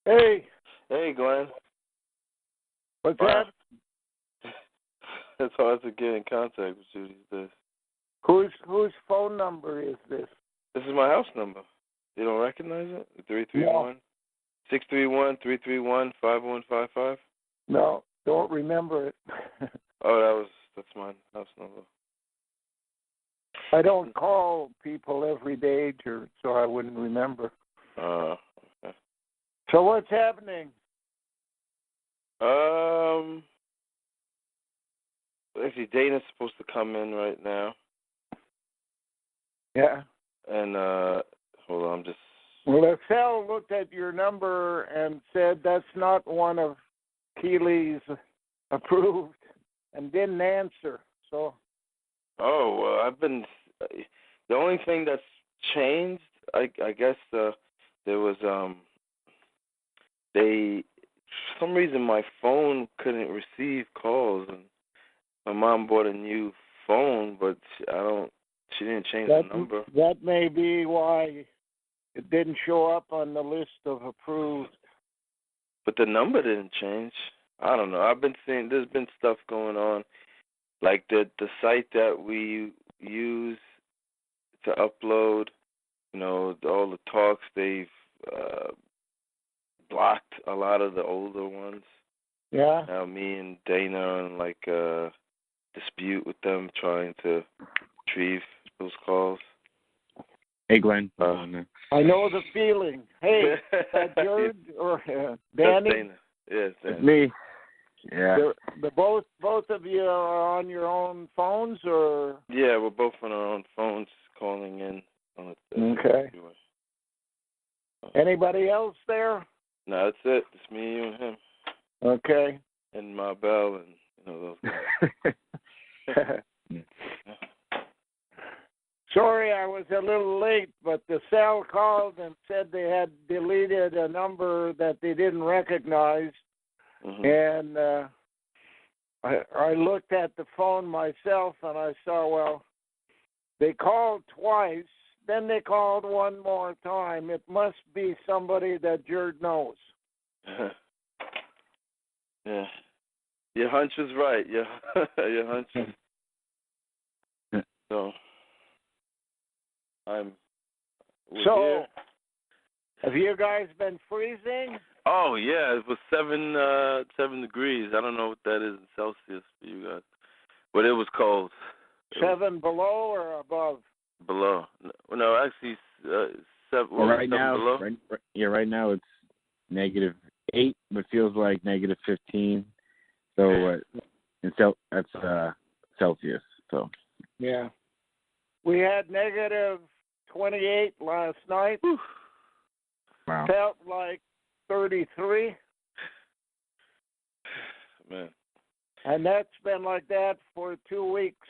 Hey, Hey, Glenn. what's Wow. that? It's hard to get in contact with you these days. Whose phone number is this? This is my house number. You don't recognize it? 331 631 331 5155. No, don't remember it. Oh, that's my house number. I don't call people every day, Jerd, so I wouldn't remember. Okay. So what's happening? Actually, Dana's supposed to come in right now. Yeah. And hold on, I'm just. Well, Excel looked at your number and said that's not one of Keeley's approved, and didn't answer. So. Oh, well, I've been. The only thing that's changed, I guess, there was for some reason my phone couldn't receive calls, and my mom bought a new phone, but she didn't change the number. That may be why it didn't show up on the list of approved. But the number didn't change. I don't know. I've been seeing there's been stuff going on, like the site that we use to upload, all the talks. They've blocked a lot of the older ones. Yeah. Now me and Dana are in like a dispute with them, trying to retrieve those calls. Hey, Glenn. I know the feeling. Hey, is that Jerd or Danny? That's Dana. Yes, It's me. Yeah. The both of you are on your own phones, or? Yeah, we're both on our own phones calling in on the Okay. Anybody else there? No, that's it. It's me, you, and him. Okay. And my bell, and those guys. Sorry, I was a little late, but the cell called and said they had deleted a number that they didn't recognize. Mm-hmm. And I looked at the phone myself, and I saw, well, they called twice, then they called one more time. It must be somebody that Jerd knows. Yeah. Your hunch was right. Your hunch is... So, So, have you guys been freezing? Oh, yeah, it was 7 degrees. I don't know what that is in Celsius for you guys. But it was cold. 7 below or above? Below. No, actually, 7, well, right 7 now, below. Right now it's -8, but feels like -15. So that's Celsius. So. Yeah. We had -28 last night. Whew. Wow. Felt like 33. Man. And that's been like that for 2 weeks.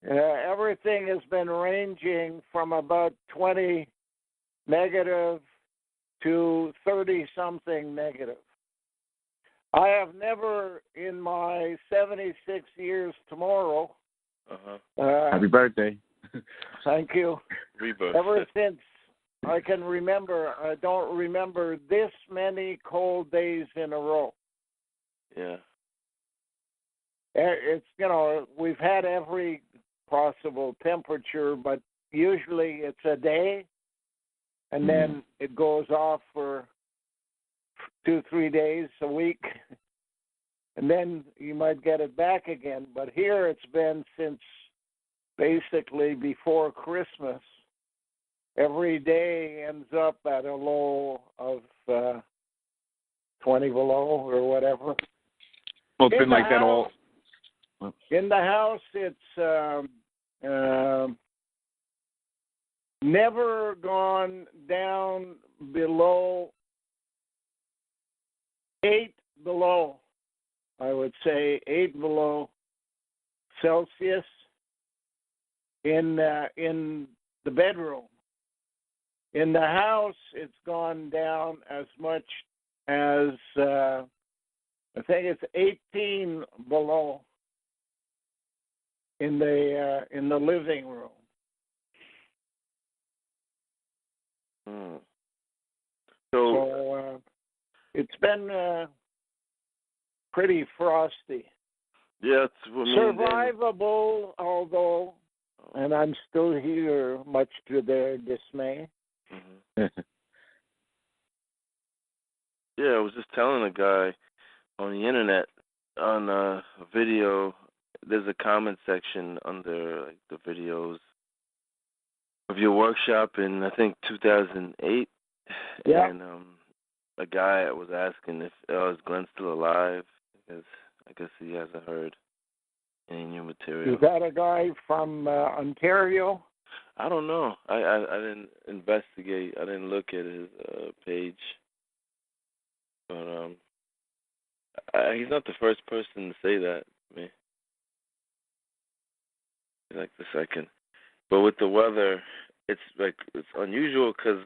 Everything has been ranging from about 20 negative to 30-something negative. I have never, in my 76 years tomorrow, Happy birthday. Thank you. Rebirth. Ever since I can remember, I don't remember this many cold days in a row. Yeah. It's, we've had every possible temperature, but usually it's a day, and then it goes off for 2-3 days a week, and then you might get it back again. But here it's been since basically before Christmas. Every day ends up at a low of 20 below or whatever. Well, it's been like that all. In the house, it's never gone down below 8 below. I would say 8 below Celsius in the bedroom. In the house, it's gone down as much as I think it's 18 below in the living room. So It's been pretty frosty. Yeah, it's survivable, although, and I'm still here, much to their dismay. Mm-hmm. Yeah, I was just telling a guy on the internet, on a video, there's a comment section under like the videos of your workshop in, I think, 2008. Yeah. And a guy was asking if is Glenn still alive, because I guess he hasn't heard any new material. Is that a guy from Ontario? I don't know. I didn't investigate. I didn't look at his page. But he's not the first person to say that to me. He's like the second. But with the weather, it's unusual because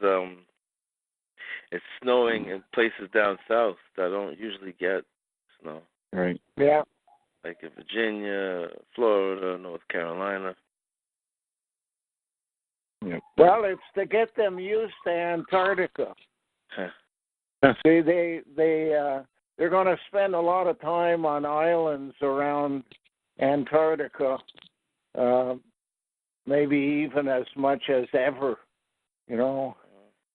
it's snowing in places down south that don't usually get snow. Right. Yeah. Like in Virginia, Florida, North Carolina. Yep. Well, it's to get them used to Antarctica. See, they're going to spend a lot of time on islands around Antarctica, maybe even as much as ever,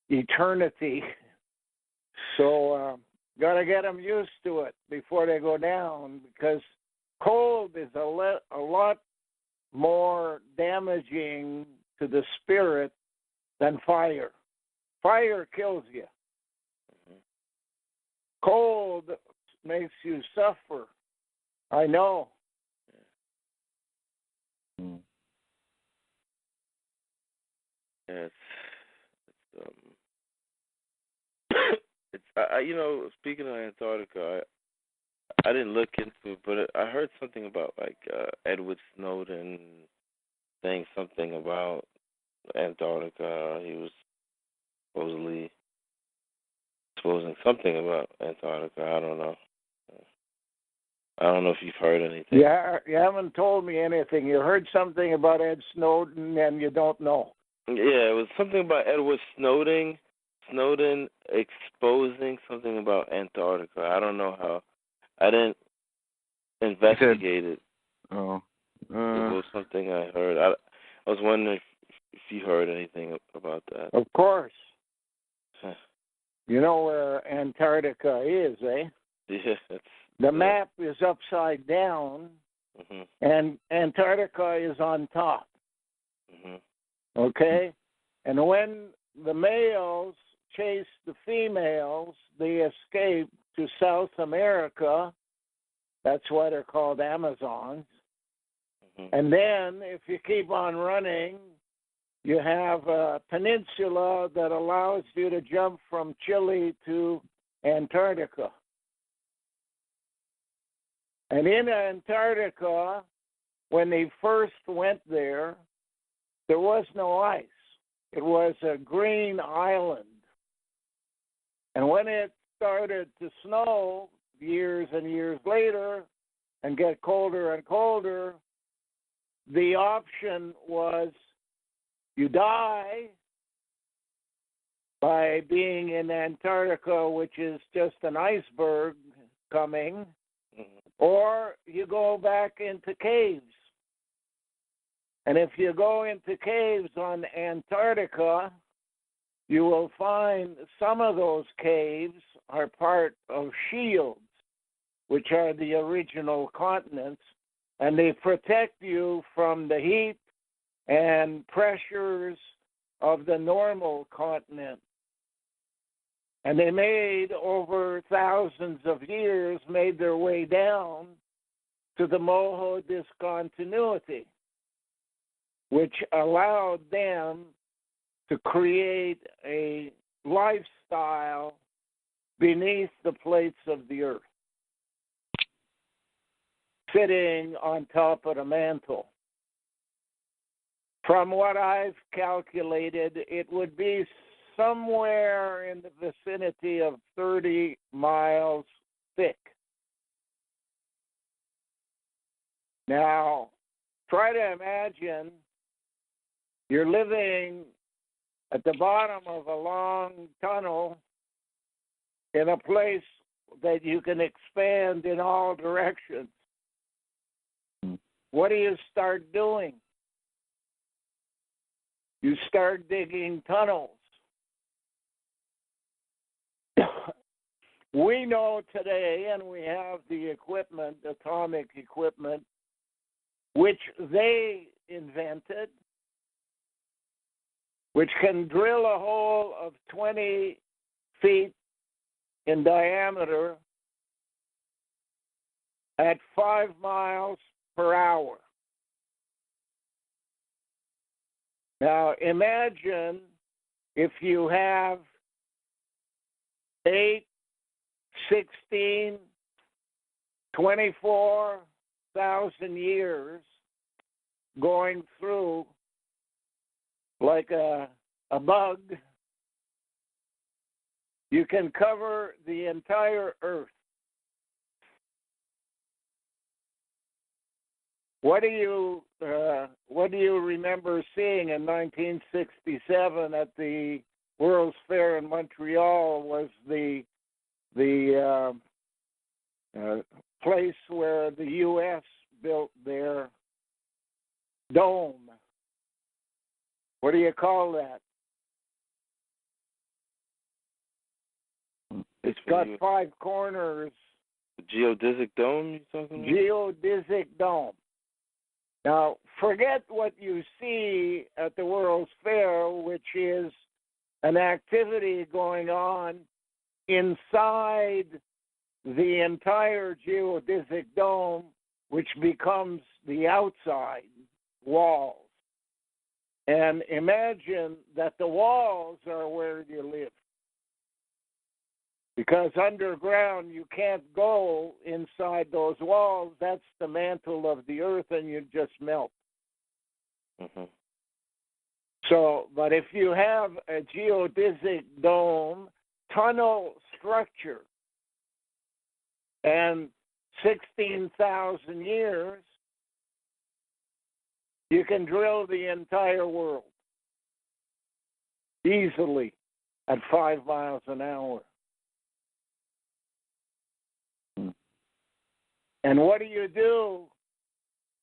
eternity. So got to get them used to it before they go down, because cold is a lot more damaging to the spirit than fire. Fire kills you. Cold makes you suffer. I know. Yeah, speaking of Antarctica, I didn't look into it, but I heard something about Edward Snowden saying something about Antarctica. He was supposedly exposing something about Antarctica. I don't know. I don't know if you've heard anything. Yeah, you haven't told me anything. You heard something about Ed Snowden and you don't know. Yeah, it was something about Edward Snowden exposing something about Antarctica. I don't know how. I didn't investigate it. Oh. It was something I heard. I was wondering if you heard anything about that. Of course. You know where Antarctica is, eh? Yeah. The map is upside down, and Antarctica is on top. Okay? And when the males chase the females, they escape to South America. That's why they're called Amazons. And then, if you keep on running, you have a peninsula that allows you to jump from Chile to Antarctica. And in Antarctica, when they first went there was no ice. It was a green island. And when it started to snow years and years later and get colder and colder, the option was you die by being in Antarctica, which is just an iceberg coming, or you go back into caves. And if you go into caves on Antarctica, you will find some of those caves are part of shields, which are the original continents, and they protect you from the heat and pressures of the normal continent. And they made, over thousands of years, made their way down to the Moho discontinuity, which allowed them to create a lifestyle beneath the plates of the earth, sitting on top of the mantle. From what I've calculated, it would be somewhere in the vicinity of 30 miles thick. Now, try to imagine you're living at the bottom of a long tunnel in a place that you can expand in all directions, what do you start doing? You start digging tunnels. We know today, and we have the equipment, atomic equipment, which they invented, which can drill a hole of 20 feet in diameter at 5 miles per hour. Now, imagine if you have 8, 16, 24,000 years going through like a bug. You can cover the entire earth. What do you remember seeing in 1967 at the World's Fair in Montreal? Was the place where the U.S. built their dome. What do you call that? It's got 5 corners. The geodesic dome you're talking about? Geodesic dome. Now, forget what you see at the World's Fair, which is an activity going on inside the entire geodesic dome, which becomes the outside walls. And imagine that the walls are where you live. Because underground, you can't go inside those walls. That's the mantle of the earth, and you just melt. Mm-hmm. So, but if you have a geodesic dome, tunnel structure, and 16,000 years, you can drill the entire world easily at 5 miles an hour. And what do?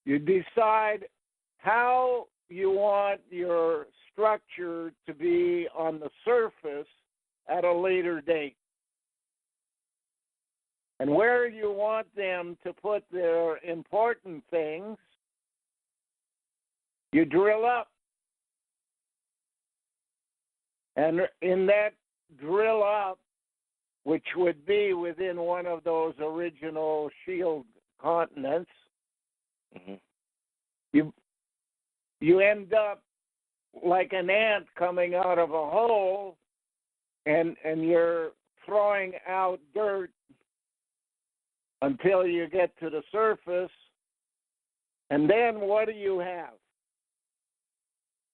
You decide how you want your structure to be on the surface at a later date. And where you want them to put their important things, you drill up. And in that drill up, which would be within one of those original shield continents, mm-hmm. you end up like an ant coming out of a hole, and you're throwing out dirt until you get to the surface. And then what do you have?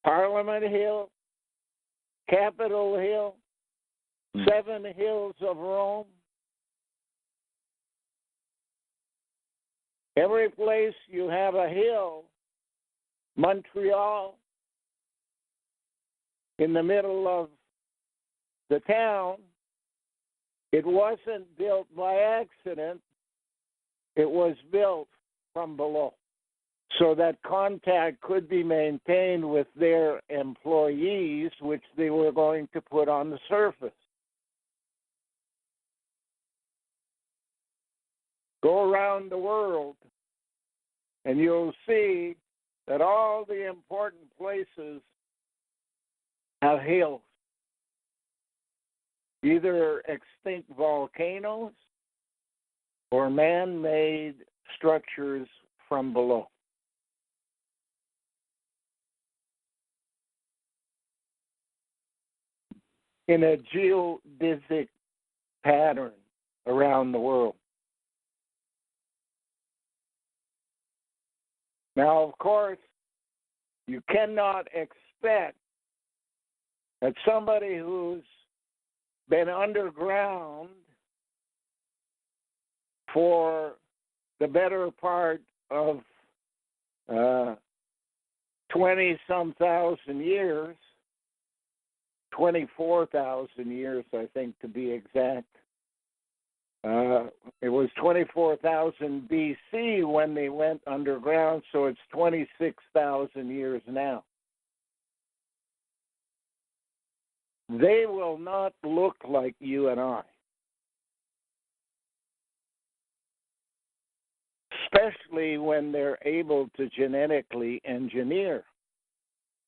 Parliament Hill, Capitol Hill, 7 hills of Rome. Every place you have a hill, Montreal, in the middle of the town, it wasn't built by accident. It was built from below so that contact could be maintained with their employees, which they were going to put on the surface. Go around the world, and you'll see that all the important places have hills, either extinct volcanoes or man-made structures from below. In a geodesic pattern around the world. Now, of course, you cannot expect that somebody who's been underground for the better part of 20-some thousand years, 24,000 years, I think, to be exact, It was 24,000 BC when they went underground, so it's 26,000 years now. They will not look like you and I, especially when they're able to genetically engineer,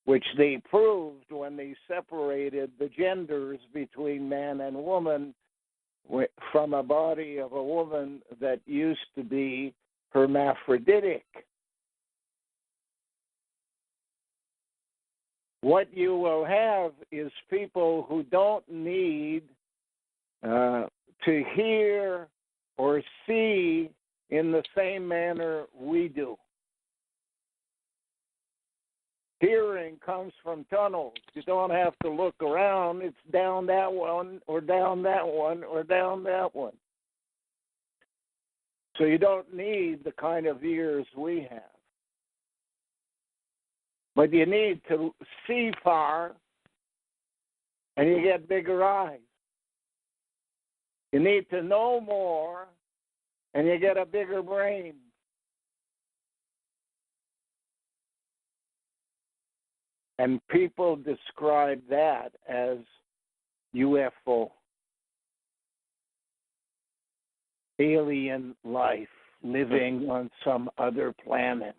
which they proved when they separated the genders between man and woman from a body of a woman that used to be hermaphroditic. What you will have is people who don't need to hear or see in the same manner we do. Hearing comes from tunnels. You don't have to look around. It's down that one, or down that one, or down that one. So you don't need the kind of ears we have. But you need to see far, and you get bigger eyes. You need to know more, and you get a bigger brain. And people describe that as UFO, alien life living on some other planet.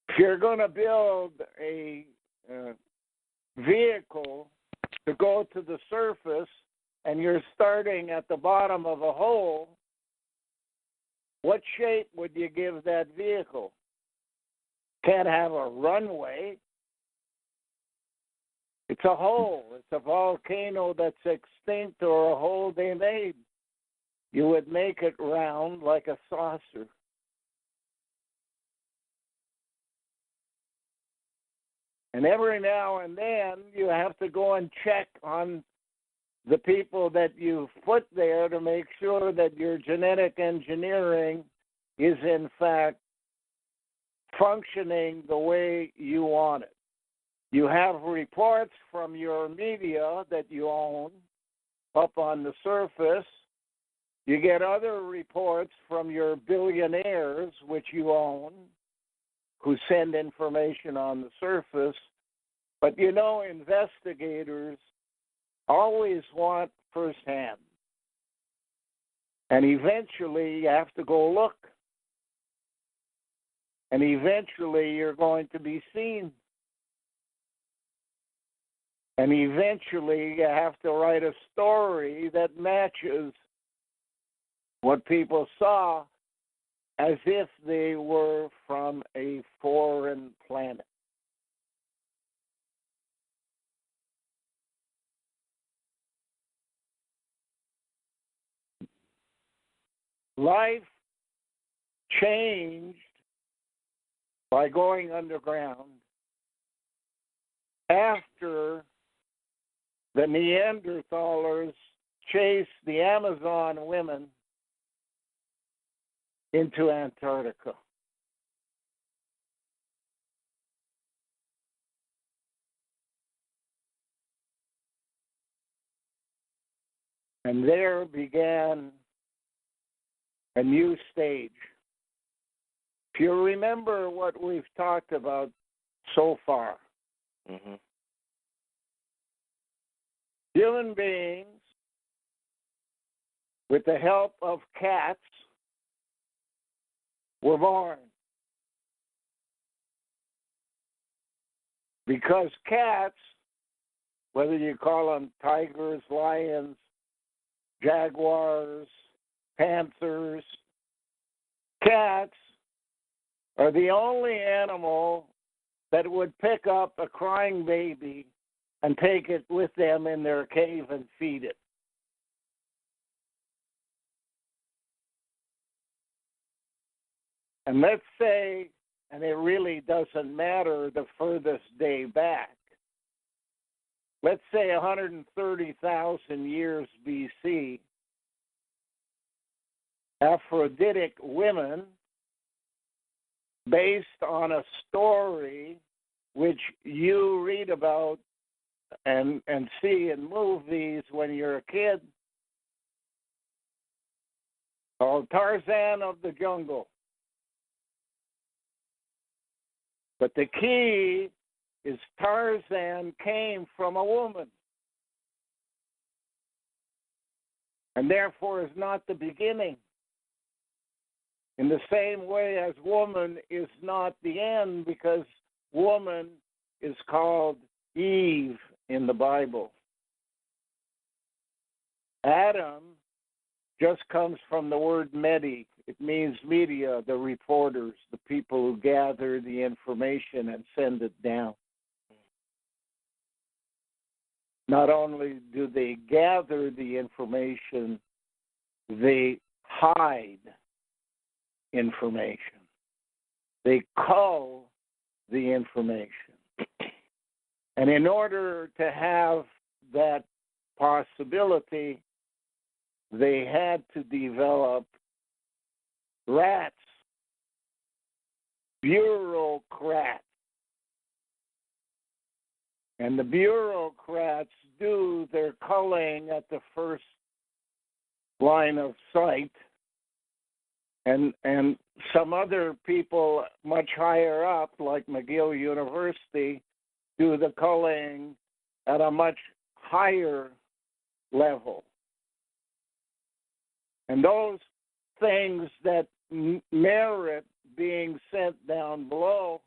If you're going to build a vehicle to go to the surface and you're starting at the bottom of a hole, what shape would you give that vehicle? Can't have a runway. It's a hole. It's a volcano that's extinct or a hole they made. You would make it round like a saucer. And every now and then you have to go and check on the people that you've put there to make sure that your genetic engineering is in fact functioning the way you want it. You have reports from your media that you own up on the surface. You get other reports from your billionaires, which you own, who send information on the surface. But you know, investigators always want firsthand. And eventually you have to go look. And eventually you're going to be seen. And eventually you have to write a story that matches what people saw as if they were from a foreign planet. Life changed by going underground after the Neanderthals chased the Amazon women into Antarctica. And there began a new stage. If you remember what we've talked about so far, human beings, with the help of cats, were born. Because cats, whether you call them tigers, lions, jaguars, panthers, cats are the only animal that would pick up a crying baby and take it with them in their cave and feed it. And let's say, and it really doesn't matter the furthest day back, let's say 130,000 years BC, Aphroditic women, based on a story which you read about and see in movies when you're a kid, called Tarzan of the Jungle. But the key is Tarzan came from a woman, and therefore is not the beginning. In the same way as woman is not the end, because woman is called Eve in the Bible. Adam just comes from the word medi. It means media, the reporters, the people who gather the information and send it down. Not only do they gather the information, they hide information. They cull the information. And in order to have that possibility, they had to develop rats, bureaucrats. And the bureaucrats do their culling at the first line of sight. And some other people much higher up, like McGill University, do the culling at a much higher level. And those things that merit being sent down below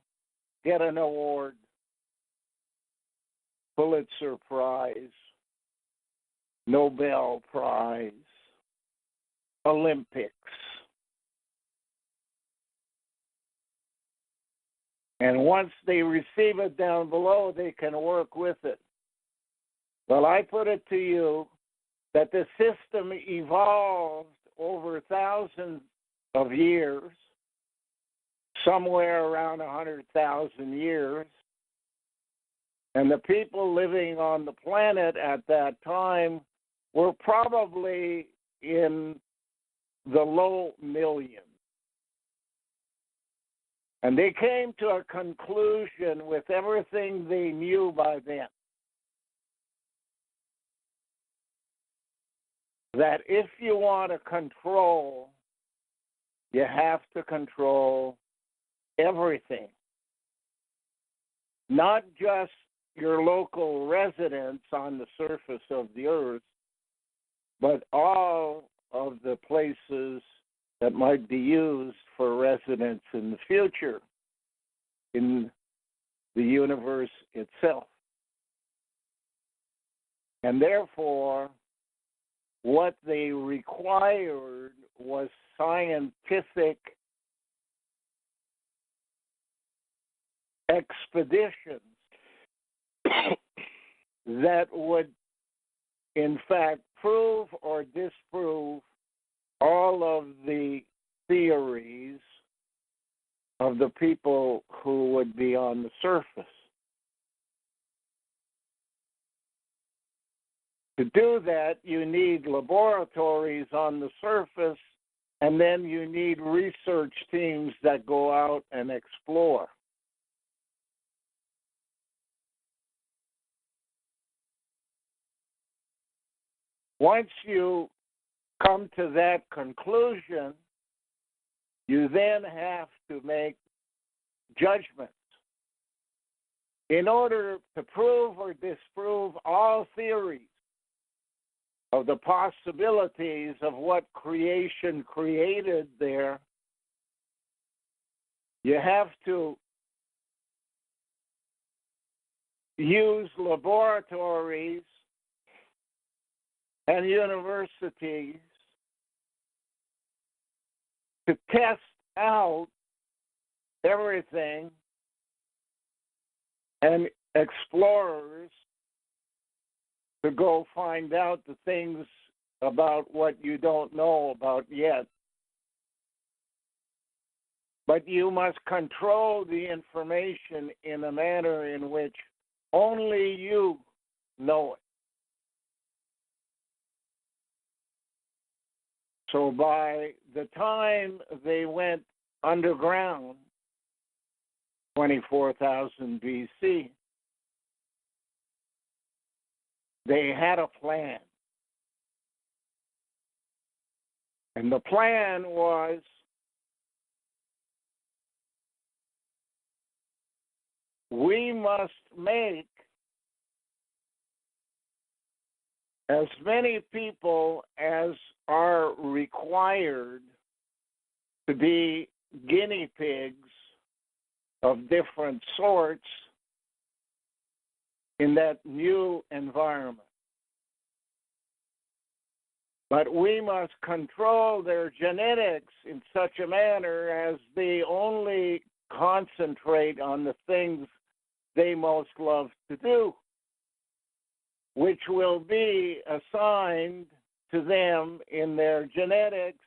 get an award. Pulitzer Prize, Nobel Prize, Olympics. And once they receive it down below, they can work with it. Well, I put it to you that the system evolved over thousands of years, somewhere around 100,000 years, and the people living on the planet at that time were probably in the low millions. And they came to a conclusion with everything they knew by then, that if you want to control, you have to control everything. Not just your local residents on the surface of the earth, but all of the places that might be used for residents in the future in the universe itself. And therefore, what they required was scientific expeditions that would, in fact, prove or disprove all of the theories of the people who would be on the surface. To do that, you need laboratories on the surface, and then you need research teams that go out and explore. Once you come to that conclusion, you then have to make judgments. In order to prove or disprove all theories of the possibilities of what creation created there, you have to use laboratories and universities to test out everything, and explorers to go find out the things about what you don't know about yet. But you must control the information in a manner in which only you know it. So by the time they went underground, 24,000 BC, they had a plan. And the plan was we must make as many people as are required to be guinea pigs of different sorts in that new environment. But we must control their genetics in such a manner as they only concentrate on the things they most love to do, which will be assigned to them in their genetics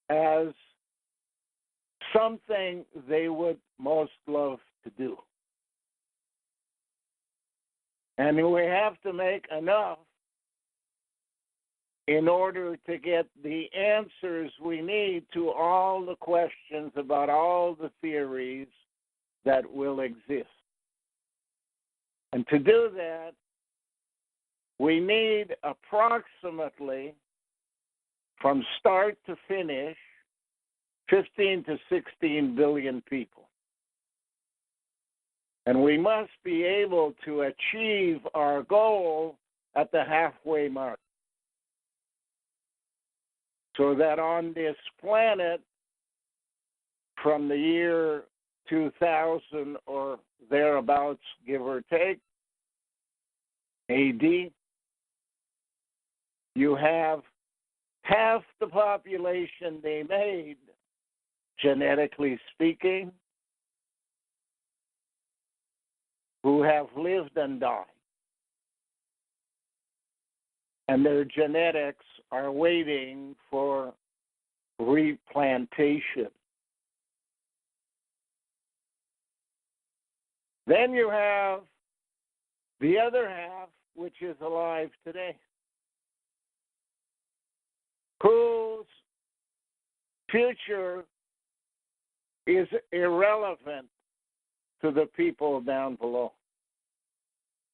as something they would most love to do. And we have to make enough in order to get the answers we need to all the questions about all the theories that will exist. And to do that, we need approximately, from start to finish, 15 to 16 billion people. And we must be able to achieve our goal at the halfway mark, so that on this planet, from the year 2000 or thereabouts, give or take, AD, you have half the population they made, genetically speaking, who have lived and died. And their genetics are waiting for replantation. Then you have the other half, which is alive today, whose future is irrelevant to the people down below.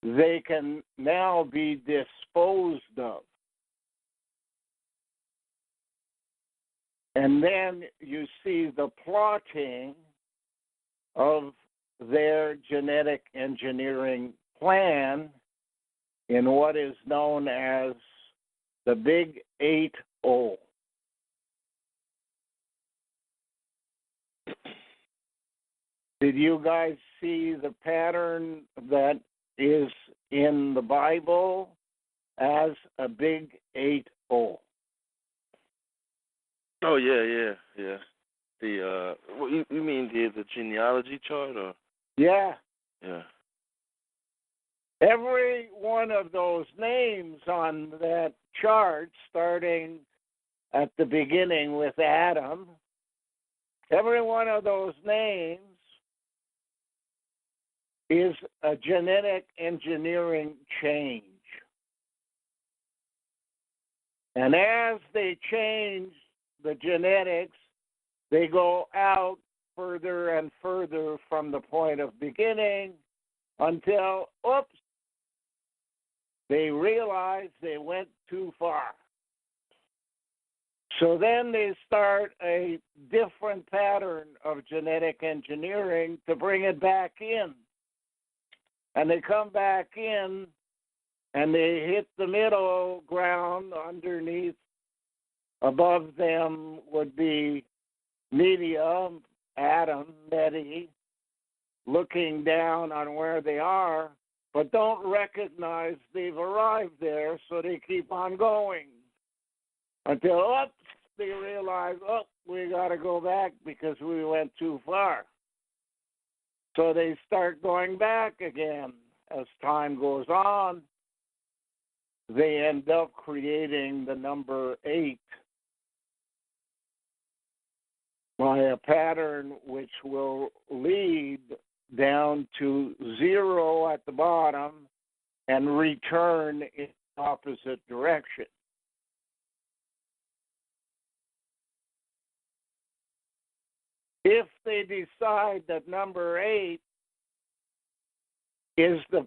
They can now be disposed of. And then you see the plotting of their genetic engineering plan in what is known as the Big 8-0. Did you guys see the pattern that is in the Bible as a Big 8-0? Oh yeah. The what you mean the genealogy chart, or? Yeah. Yeah. Every one of those names on that chart, starting at the beginning with Adam, every one of those names is a genetic engineering change. And as they change the genetics, they go out further and further from the point of beginning until, they realize they went too far. So then they start a different pattern of genetic engineering to bring it back in. And they come back in and they hit the middle ground underneath. Above them would be media, Adam, Medi, looking down on where they are, but don't recognize they've arrived there, so they keep on going until, they realize, we got to go back because we went too far. So they start going back again. As time goes on, they end up creating the number 8 by a pattern which will lead down to 0 at the bottom and return in the opposite direction. If they decide that number 8 is the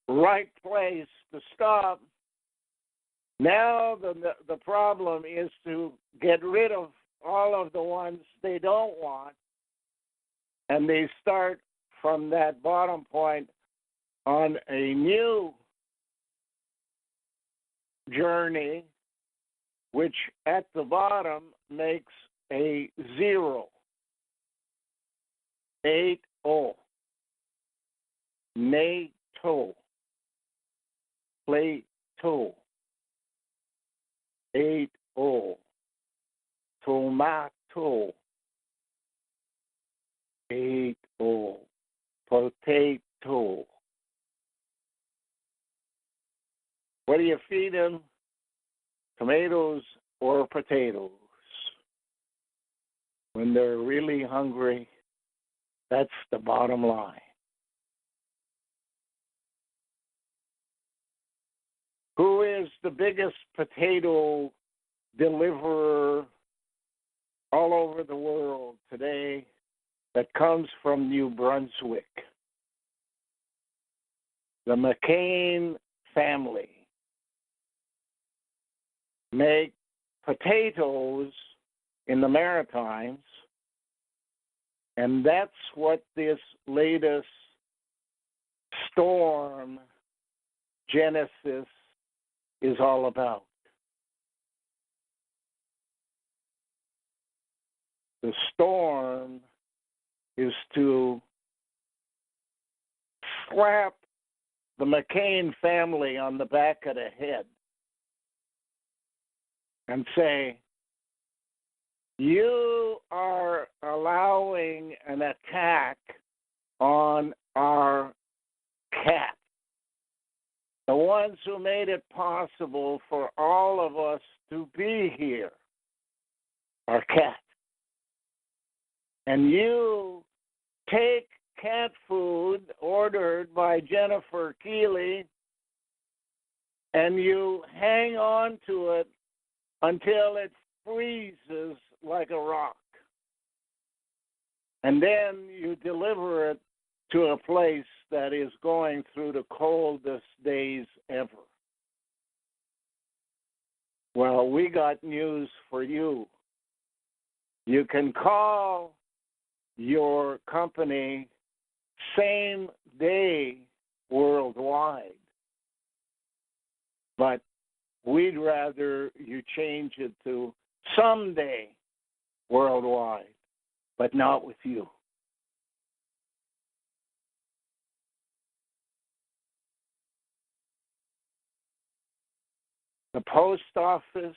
right place to stop, Now the problem is to get rid of all of the ones they don't want, and they start from that bottom point on a new journey, which at the bottom makes a 0. 8-0. NATO. Plato. 8-0. Tomato. 8-0. Potato. What do you feed them? Tomatoes or potatoes? When they're really hungry, that's the bottom line. Who is the biggest potato deliverer all over the world today that comes from New Brunswick? The McCain family make potatoes in the Maritimes, and that's what this latest storm, Genesis, is all about. The storm is to slap the McCain family on the back of the head and say, you are allowing an attack on our cat. The ones who made it possible for all of us to be here are cats. And you take cat food ordered by Jennifer Keeley and you hang on to it until it freezes like a rock. And then you deliver it to a place that is going through the coldest days ever. Well, we got news for you. You can call your company same day worldwide, but we'd rather you change it to someday worldwide, but not with you. The post office,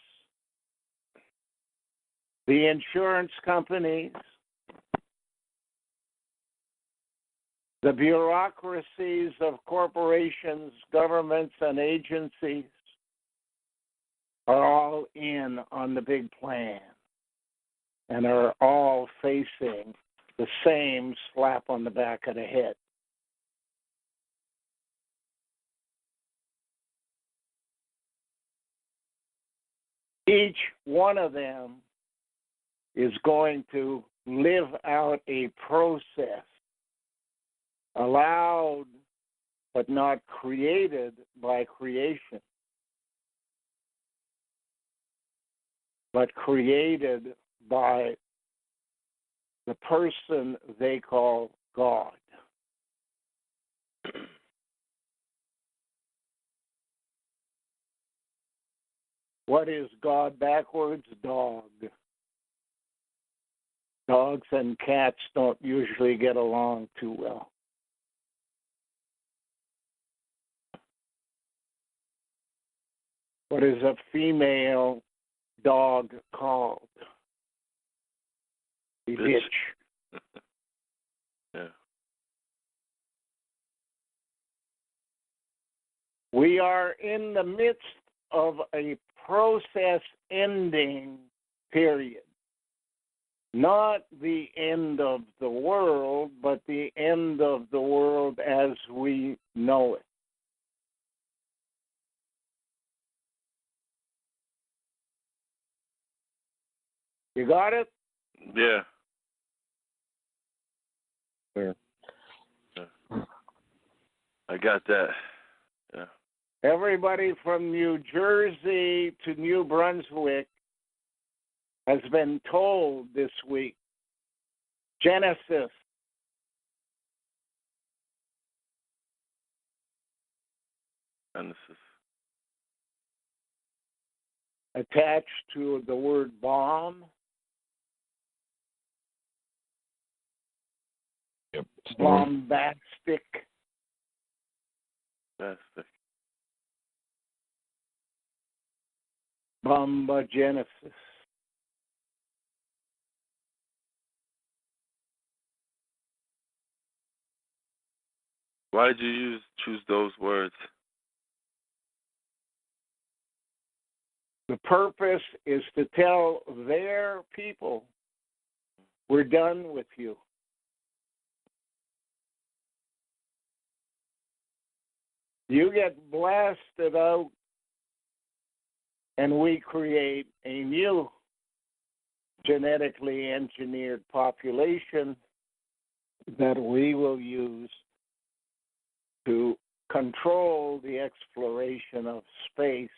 the insurance companies, the bureaucracies of corporations, governments, and agencies are all in on the big plan and are all facing the same slap on the back of the head. Each one of them is going to live out a process allowed but not created by creation, but created by the person they call God. What is God backwards? Dog. Dogs and cats don't usually get along too well. What is a female dog called? A bitch. Yeah. We are in the midst of a process ending period. Not the end of the world, but the end of the world as we know it. You got it? Yeah. Sure. I got that. Yeah. Everybody from New Jersey to New Brunswick has been told this week, Genesis. Genesis. Attached to the word bomb. Yep. Bombastic. Fantastic. Bomba Genesis. Why did you choose those words? The purpose is to tell their people, we're done with you. You get blasted out, and we create a new genetically engineered population that we will use to control the exploration of space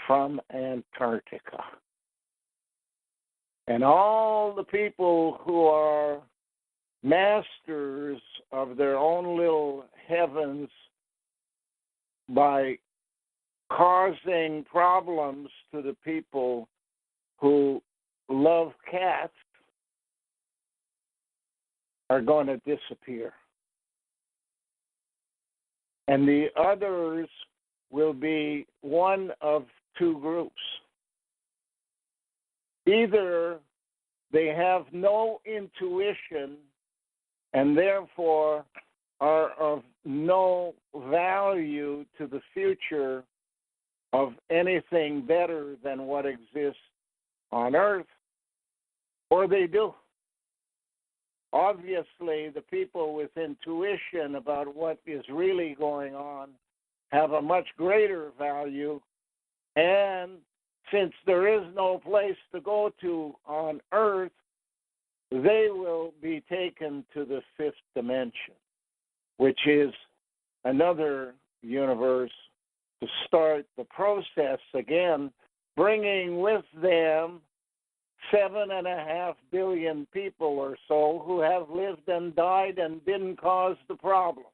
from Antarctica. And all the people who are masters of their own little heavens by causing problems to the people who love cats are going to disappear. And the others will be one of two groups. Either they have no intuition and therefore are of no value to the future of anything better than what exists on Earth, or they do. Obviously, the people with intuition about what is really going on have a much greater value, and since there is no place to go to on Earth, they will be taken to the fifth dimension, which is another universe, to start the process again, bringing with them 7.5 billion people or so who have lived and died and didn't cause the problem.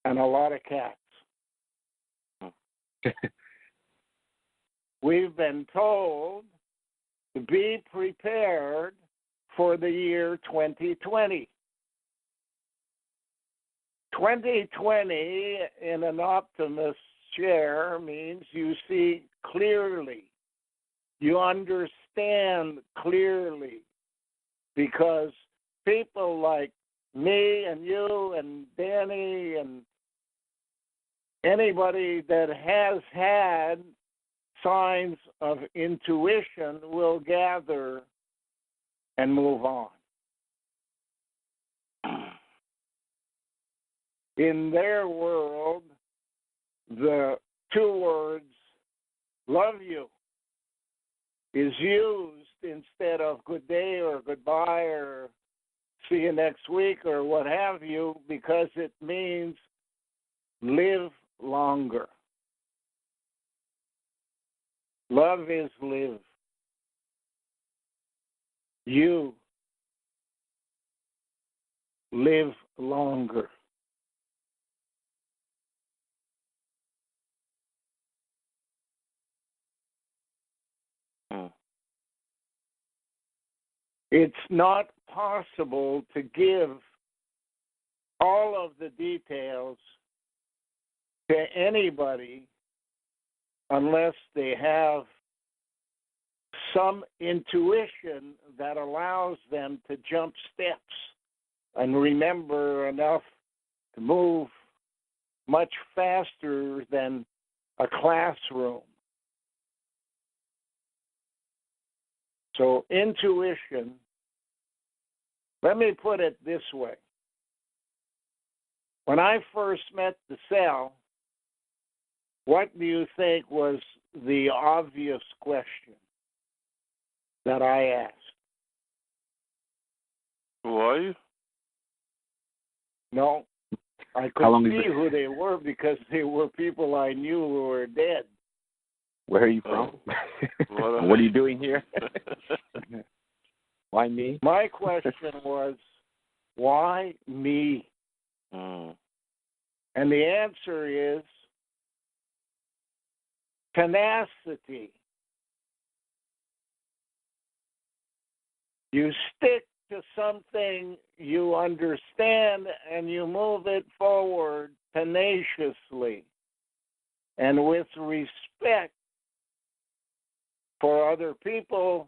And a lot of cats. We've been told to be prepared for the year 2020. 2020 in an optimist's chair means you see clearly, you understand clearly, because people like me and you and Danny and anybody that has had signs of intuition will gather and move on. In their world, the two words, love you, is used instead of good day or goodbye or see you next week or what have you, because it means live longer. Love is live. You live longer. It's not possible to give all of the details to anybody unless they have some intuition that allows them to jump steps and remember enough to move much faster than a classroom. So intuition, let me put it this way. When I first met the cell, what do you think was the obvious question that I asked? Who are you? No. I could see who they were because they were people I knew who were dead. Where are you from? What are you doing here? Why me? My question was, why me? Mm. And the answer is tenacity. You stick to something you understand and you move it forward tenaciously and with respect for other people.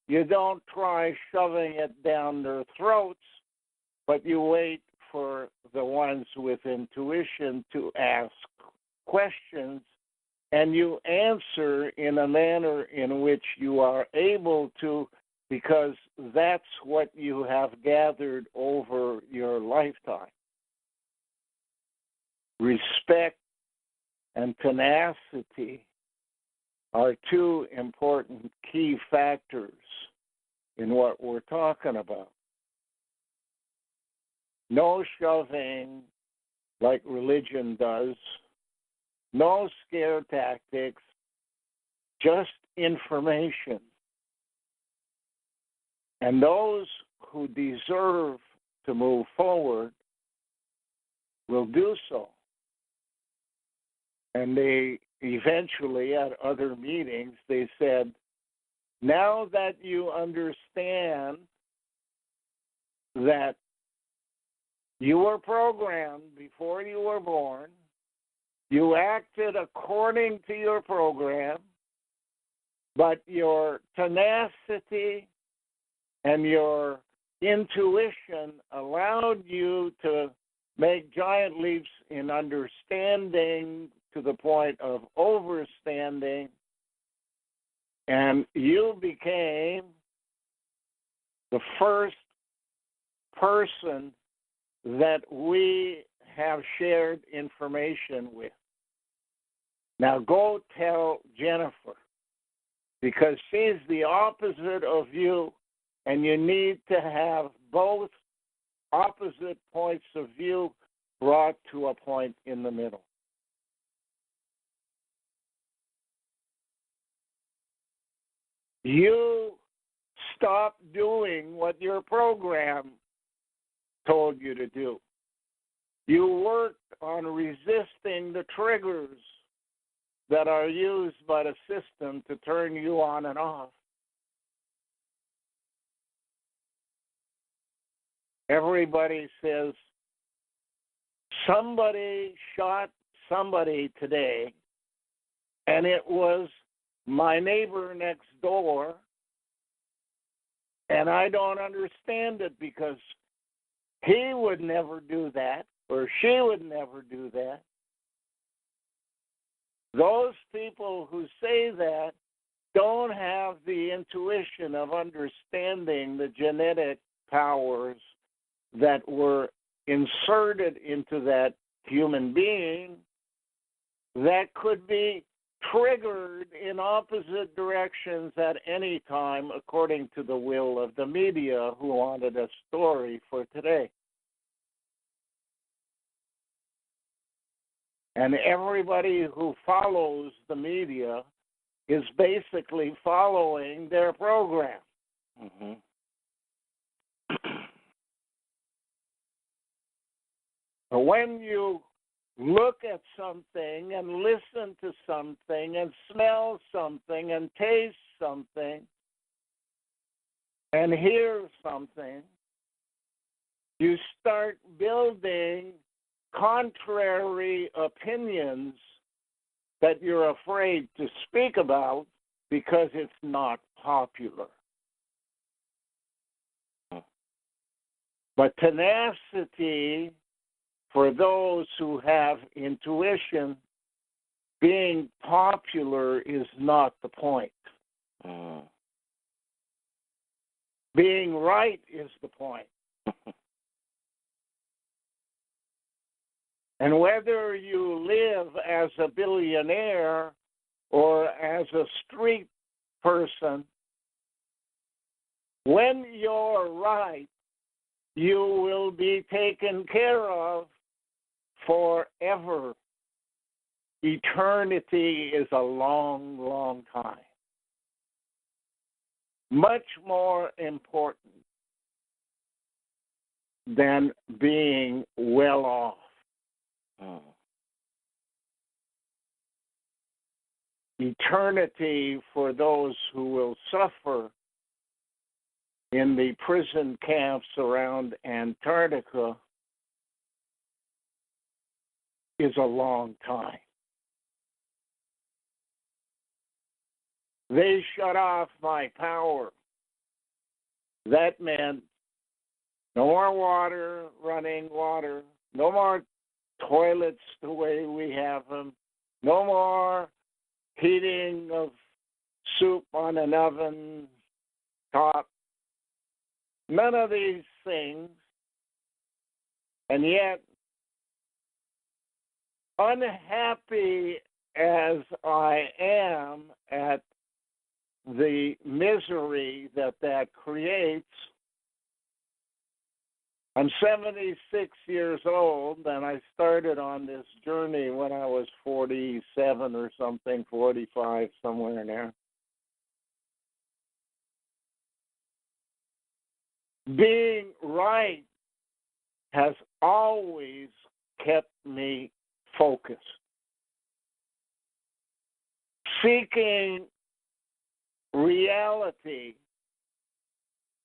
You don't try shoving it down their throats, but you wait for the ones with intuition to ask questions, and you answer in a manner in which you are able to, because that's what you have gathered over your lifetime. Respect and tenacity are two important key factors in what we're talking about. No shoving like religion does, no scare tactics, just information. And those who deserve to move forward will do so. And they eventually, at other meetings, they said, now that you understand that you were programmed before you were born, you acted according to your program, but your tenacity and your intuition allowed you to make giant leaps in understanding to the point of overstanding, and you became the first person that we have shared information with. Now go tell Jennifer, because she's the opposite of you, and you need to have both opposite points of view brought to a point in the middle. You stop doing what your program told you to do. You worked on resisting the triggers that are used by the system to turn you on and off. Everybody says, somebody shot somebody today, and it was my neighbor next door, and I don't understand it because he would never do that, or she would never do that. Those people who say that don't have the intuition of understanding the genetic powers that were inserted into that human being that could be triggered in opposite directions at any time according to the will of the media who wanted a story for today. And everybody who follows the media is basically following their program. Mm-hmm. When you look at something and listen to something and smell something and taste something and hear something, you start building contrary opinions that you're afraid to speak about because it's not popular. But tenacity, for those who have intuition, being popular is not the point. Being right is the point. And whether you live as a billionaire or as a street person, when you're right, you will be taken care of forever. Eternity is a long, long time. Much more important than being well off. Eternity for those who will suffer in the prison camps around Antarctica is a long time. They shut off my power. That meant no more water, running water, no more toilets the way we have them, no more heating of soup on an oven top, none of these things. And yet, unhappy as I am at the misery that creates, I'm 76 years old, and I started on this journey when I was 47 or something, 45, somewhere in there. Being right has always kept me focused. Seeking reality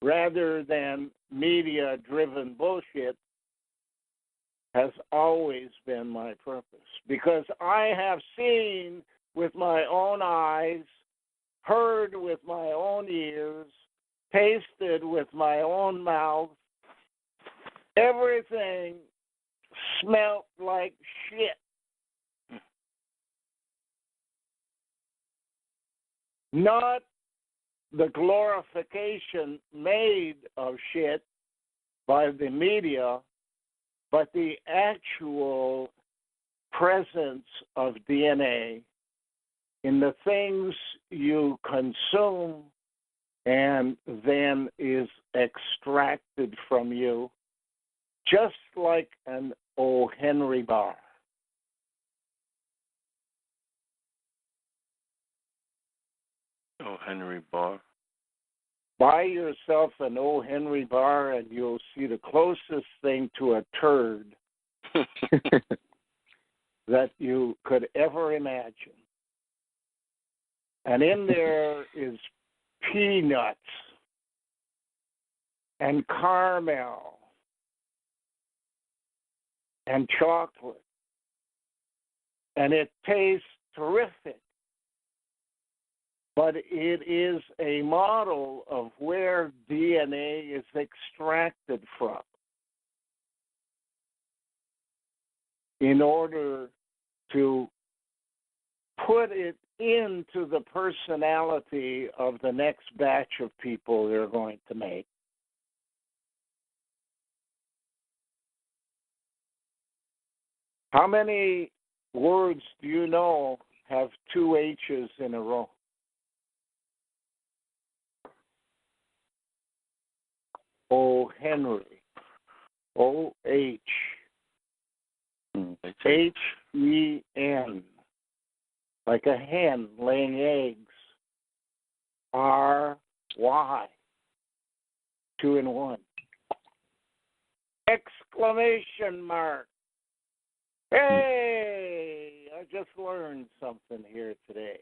rather than media-driven bullshit has always been my purpose, because I have seen with my own eyes, heard with my own ears, tasted with my own mouth, everything smelt like shit. Not the glorification made of shit by the media, but the actual presence of DNA in the things you consume and then is extracted from you, just like an O. Henry bar. Oh, Henry bar. Buy yourself an O. Henry bar and you'll see the closest thing to a turd that you could ever imagine. And in there is peanuts and caramel and chocolate. And it tastes terrific. But it is a model of where DNA is extracted from in order to put it into the personality of the next batch of people they're going to make. How many words do you know have two H's in a row? O. Henry. O-H. H-E-N. Like a hen laying eggs. R-Y. 2 in 1. Exclamation mark. Hey! I just learned something here today.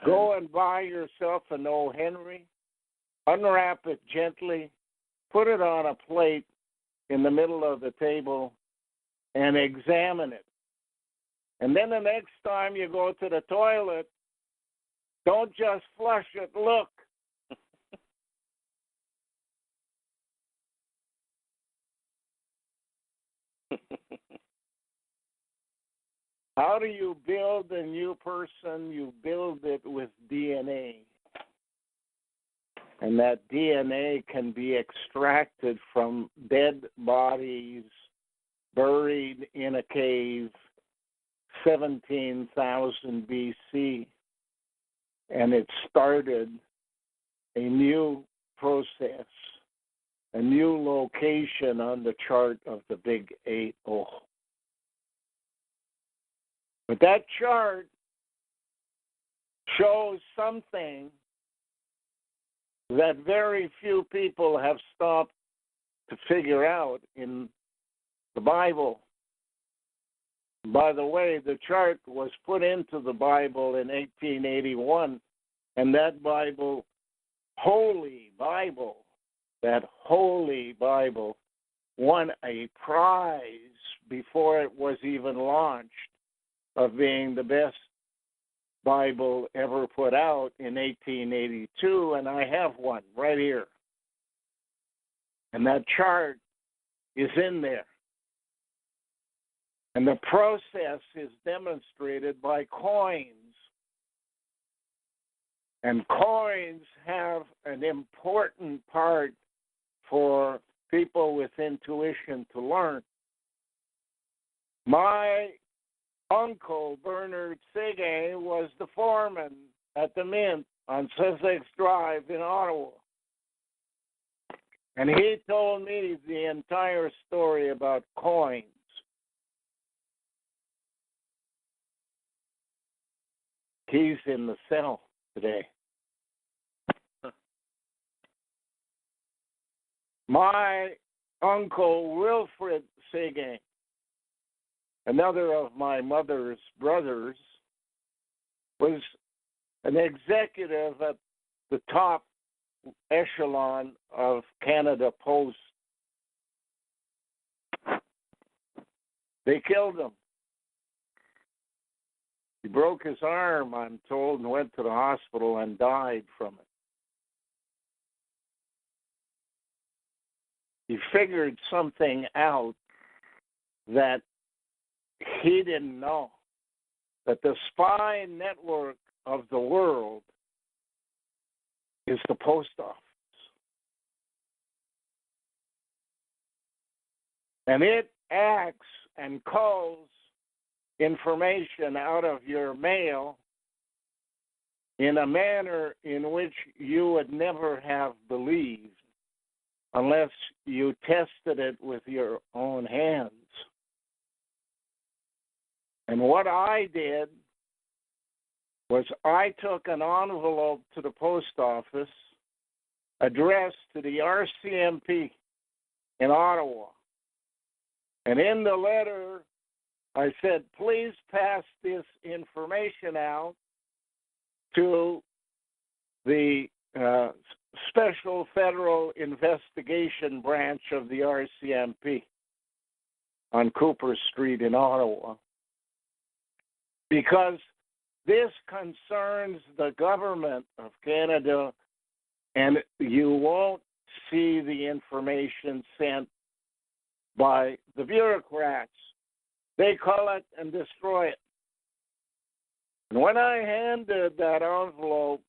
Go and buy yourself an O. Henry, unwrap it gently, put it on a plate in the middle of the table, and examine it. And then the next time you go to the toilet, don't just flush it, look. How do you build a new person? You build it with DNA. And that DNA can be extracted from dead bodies buried in a cave 17,000 BC. and it started a new process, a new location on the chart of the Big 8-0. But that chart shows something that very few people have stopped to figure out in the Bible. By the way, the chart was put into the Bible in 1881, and that Bible, that holy Bible, won a prize before it was even launched of being the best Bible ever put out in 1882, and I have one right here. And that chart is in there. And the process is demonstrated by coins. And coins have an important part for people with intuition to learn. My uncle, Bernard Seguin, was the foreman at the Mint on Sussex Drive in Ottawa. And he told me the entire story about coins. He's in the cell today. My uncle, Wilfred Seguin, another of my mother's brothers, was an executive at the top echelon of Canada Post. They killed him. He broke his arm, I'm told, and went to the hospital and died from it. He figured something out that he didn't know, that the spy network of the world is the post office. And it acts and culls information out of your mail in a manner in which you would never have believed unless you tested it with your own hands. And what I did was I took an envelope to the post office addressed to the RCMP in Ottawa. And in the letter, I said, please pass this information out to the Special Federal Investigation Branch of the RCMP on Cooper Street in Ottawa, because this concerns the government of Canada, and you won't see the information sent by the bureaucrats. They call it and destroy it. And when I handed that envelope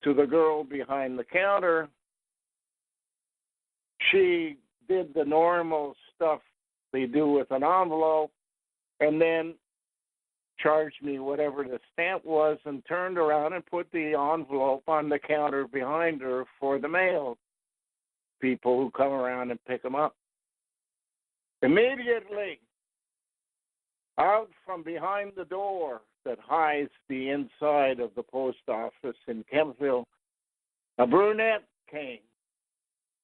to the girl behind the counter, she did the normal stuff they do with an envelope, and then charged me whatever the stamp was and turned around and put the envelope on the counter behind her for the mail people who come around and pick them up. Immediately, out from behind the door that hides the inside of the post office in Kempville, a brunette came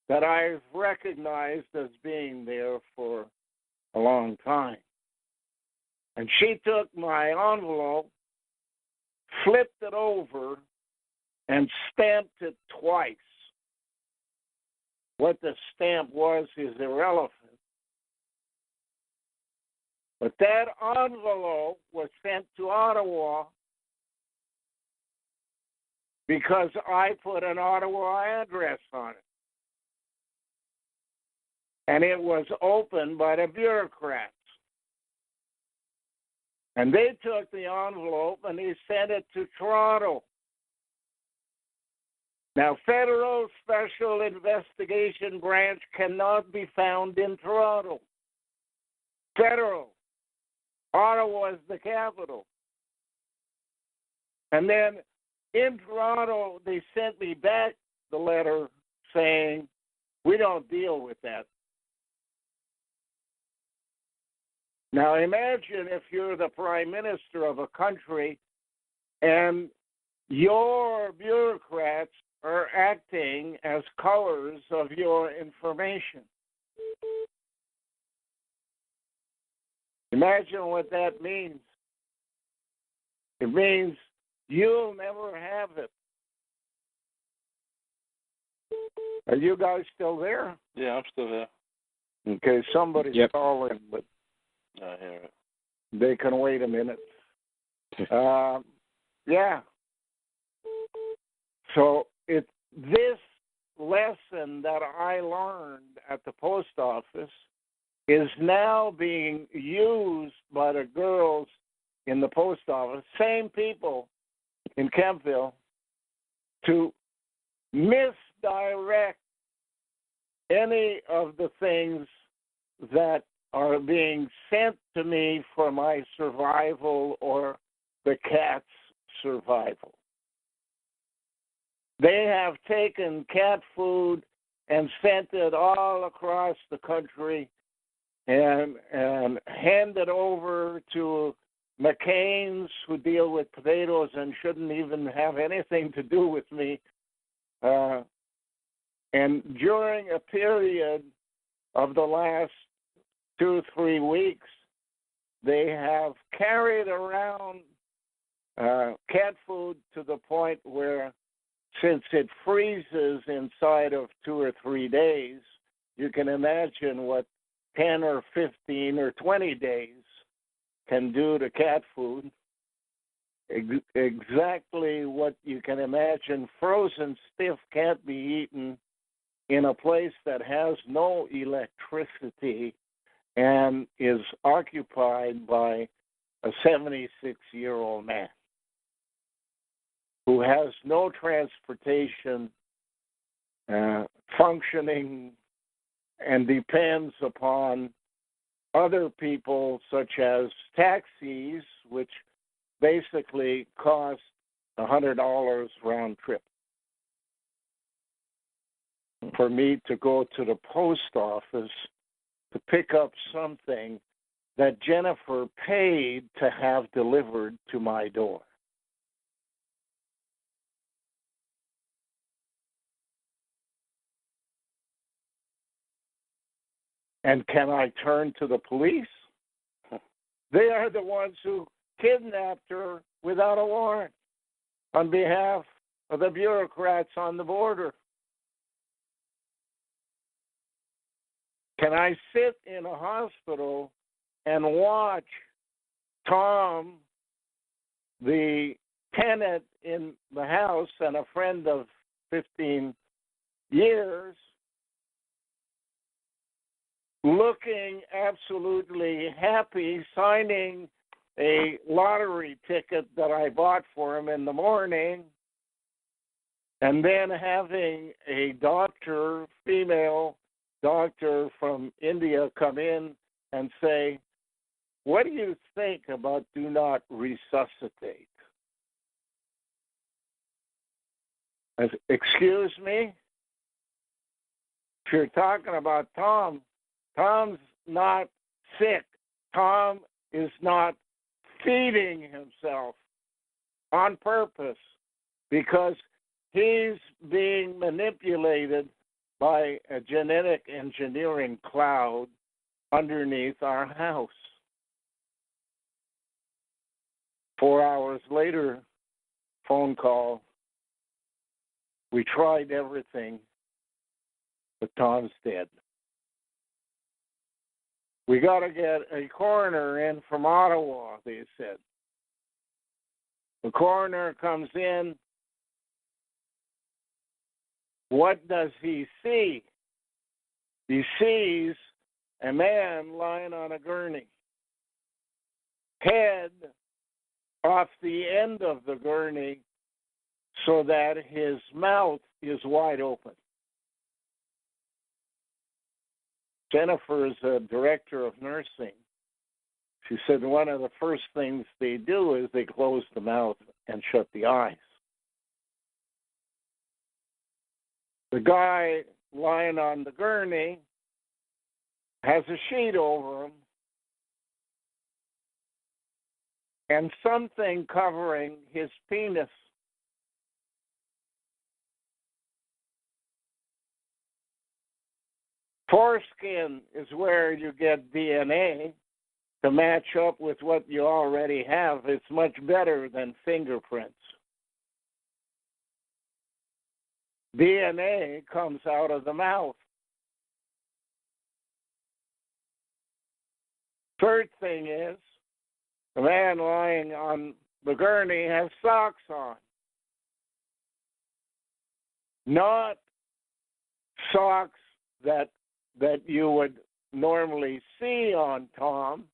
that I've recognized as being there for a long time. And she took my envelope, flipped it over, and stamped it twice. What the stamp was is irrelevant. But that envelope was sent to Ottawa because I put an Ottawa address on it. And it was opened by the bureaucrats. And they took the envelope and they sent it to Toronto. Now, Federal Special Investigation Branch cannot be found in Toronto. Federal. Ottawa is the capital. And then in Toronto, they sent me back the letter saying, we don't deal with that. Now imagine if you're the prime minister of a country and your bureaucrats are acting as colors of your information. Imagine what that means. It means you'll never have it. Are you guys still there? Yeah, I'm still here. Okay, somebody's calling, but I hear it. they can wait a minute. Yeah. So it's this lesson that I learned at the post office is now being used by the girls in the post office, same people in Kempville, to misdirect any of the things that are being sent to me for my survival or the cat's survival. They have taken cat food and sent it all across the country and handed over to McCain's, who deal with potatoes and shouldn't even have anything to do with me. And during a period of the last 2 or 3 weeks, they have carried around cat food to the point where, since it freezes inside of 2 or 3 days, you can imagine what 10 or 15 or 20 days can do to cat food. Exactly what you can imagine. Frozen stiff can't be eaten in a place that has no electricity and is occupied by a 76-year-old man who has no transportation functioning and depends upon other people, such as taxis, which basically cost $100 round trip for me to go to the post office to pick up something that Jennifer paid to have delivered to my door. And can I turn to the police? They are the ones who kidnapped her without a warrant on behalf of the bureaucrats on the border. Can I sit in a hospital and watch Tom, the tenant in the house and a friend of 15 years, looking absolutely happy, signing a lottery ticket that I bought for him in the morning, and then having a doctor, female doctor from India, come in and say, what do you think about do not resuscitate? Excuse me? If you're talking about Tom, Tom's not sick. Tom is not feeding himself on purpose because he's being manipulated by a genetic engineering cloud underneath our house. 4 hours later, phone call. We tried everything, but Tom's dead. We got to get a coroner in from Ottawa, they said. The coroner comes in. What does he see? He sees a man lying on a gurney, head off the end of the gurney so that his mouth is wide open. Jennifer is a director of nursing. She said one of the first things they do is they close the mouth and shut the eyes. The guy lying on the gurney has a sheet over him and something covering his penis. Foreskin is where you get DNA to match up with what you already have. It's much better than fingerprints. DNA comes out of the mouth. Third thing is, the man lying on the gurney has socks on. Not socks that you would normally see on Tom,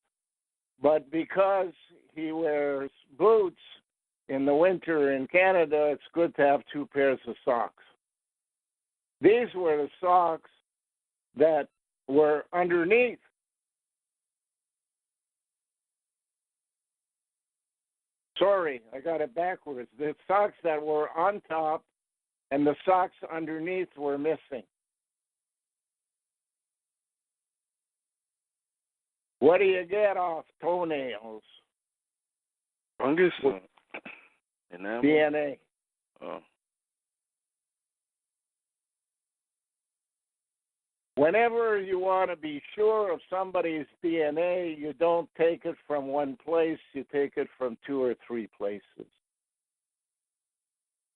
but because he wears boots in the winter in Canada, it's good to have two pairs of socks. These were the socks that were underneath. Sorry, I got it backwards. The socks that were on top and the socks underneath were missing. What do you get off toenails? Fungus? Enamel? DNA. Oh. Whenever you want to be sure of somebody's DNA, you don't take it from one place, you take it from two or three places.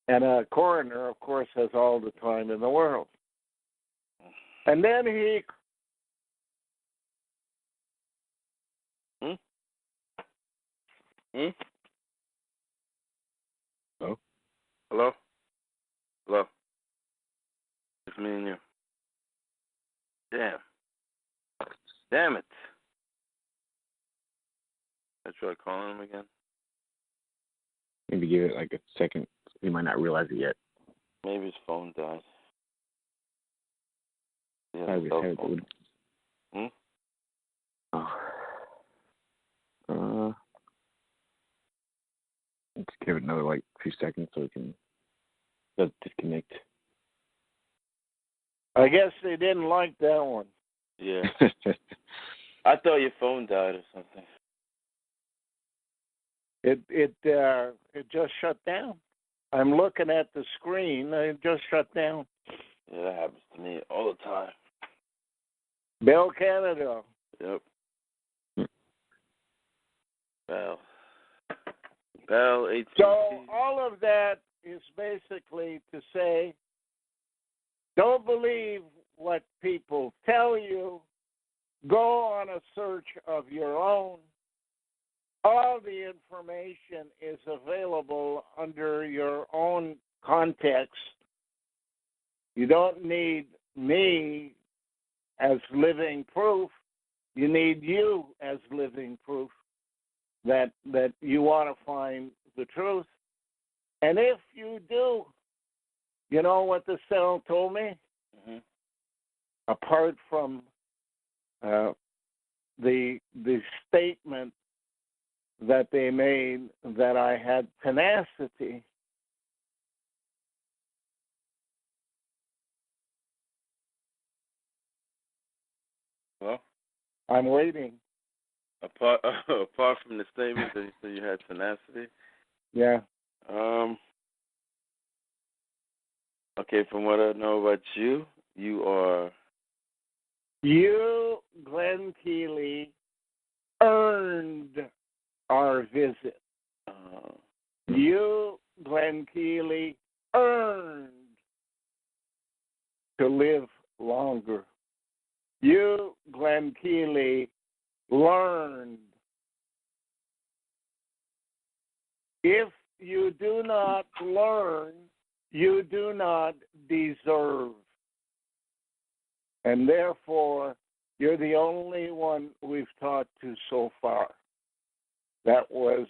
And a coroner, of course, has all the time in the world. And then he... Hello? Hello? Hello? It's me and you. Damn it. I try calling him again. Maybe give it like a second. He might not realize it yet. Maybe his phone died. He has I a would cell have phone. Let's give it another like few seconds so it can disconnect. I guess they didn't like that one. Yeah. I thought your phone died or something. It just shut down. I'm looking at the screen. It just shut down. Yeah, that happens to me all the time. Bell Canada. Yep. Bell 18. So all of that is basically to say, don't believe what people tell you. Go on a search of your own. All the information is available under your own context. You don't need me as living proof. You need you as living proof that you want to find the truth. And if you do, you know what the cell told me? Mm-hmm. Apart from the statement that they made that I had tenacity. Well, I'm waiting. Apart from the statement that you said you had tenacity. Yeah. Okay, from what I know about you, you are... You, Glen Keeley, earned our visit. You, Glen Keeley, earned to live longer. You, Glen Keeley, learned. If you do not learn, you do not deserve. And therefore, you're the only one we've taught to so far. That was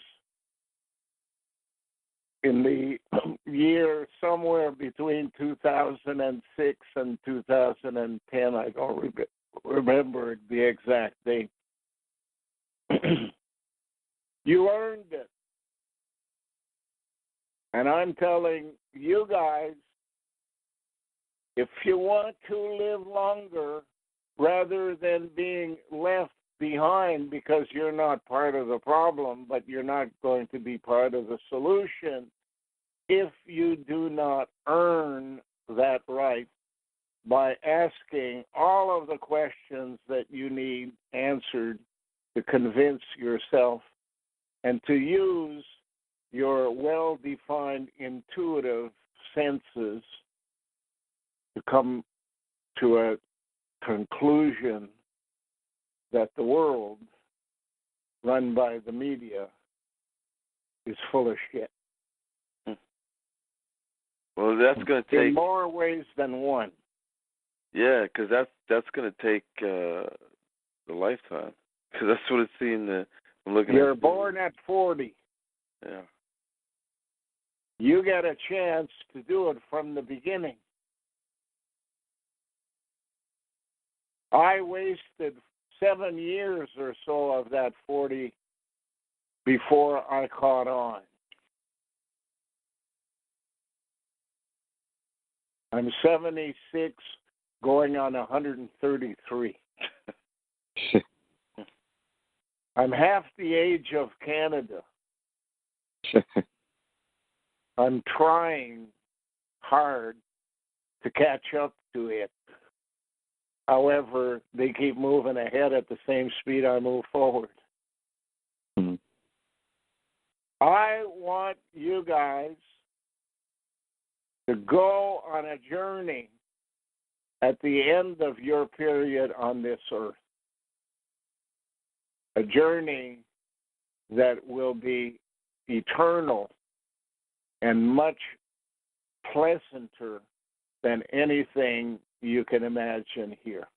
in the year somewhere between 2006 and 2010. I don't remember the exact date. You earned it. And I'm telling you guys if you want to live longer, rather than being left behind because you're not part of the problem, but you're not going to be part of the solution, if you do not earn that right by asking all of the questions that you need answered to convince yourself and to use your well-defined intuitive senses to come to a conclusion that the world run by the media is full of shit. Well, that's going to take... in more ways than one. Yeah, because that's going to take a lifetime. Because that's what it's seen. I'm looking You're at born at 40. Yeah. You get a chance to do it from the beginning. I wasted 7 years or so of that 40 before I caught on. I'm 76, going on 133. I'm half the age of Canada. I'm trying hard to catch up to it. However, they keep moving ahead at the same speed I move forward. Mm-hmm. I want you guys to go on a journey at the end of your period on this earth. A journey that will be eternal and much pleasanter than anything you can imagine here.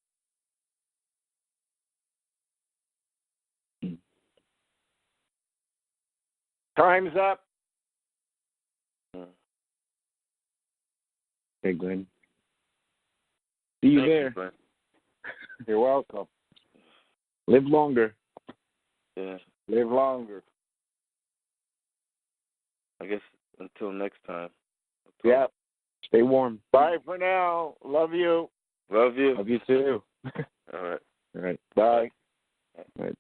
Time's up. Hey, Glenn. See you there. Glenn. You're welcome. Live longer. Yeah. Live longer. I guess until next time. Yeah. Stay warm. Bye for now. Love you. Love you. Love you too. All right. All right. Bye. All right.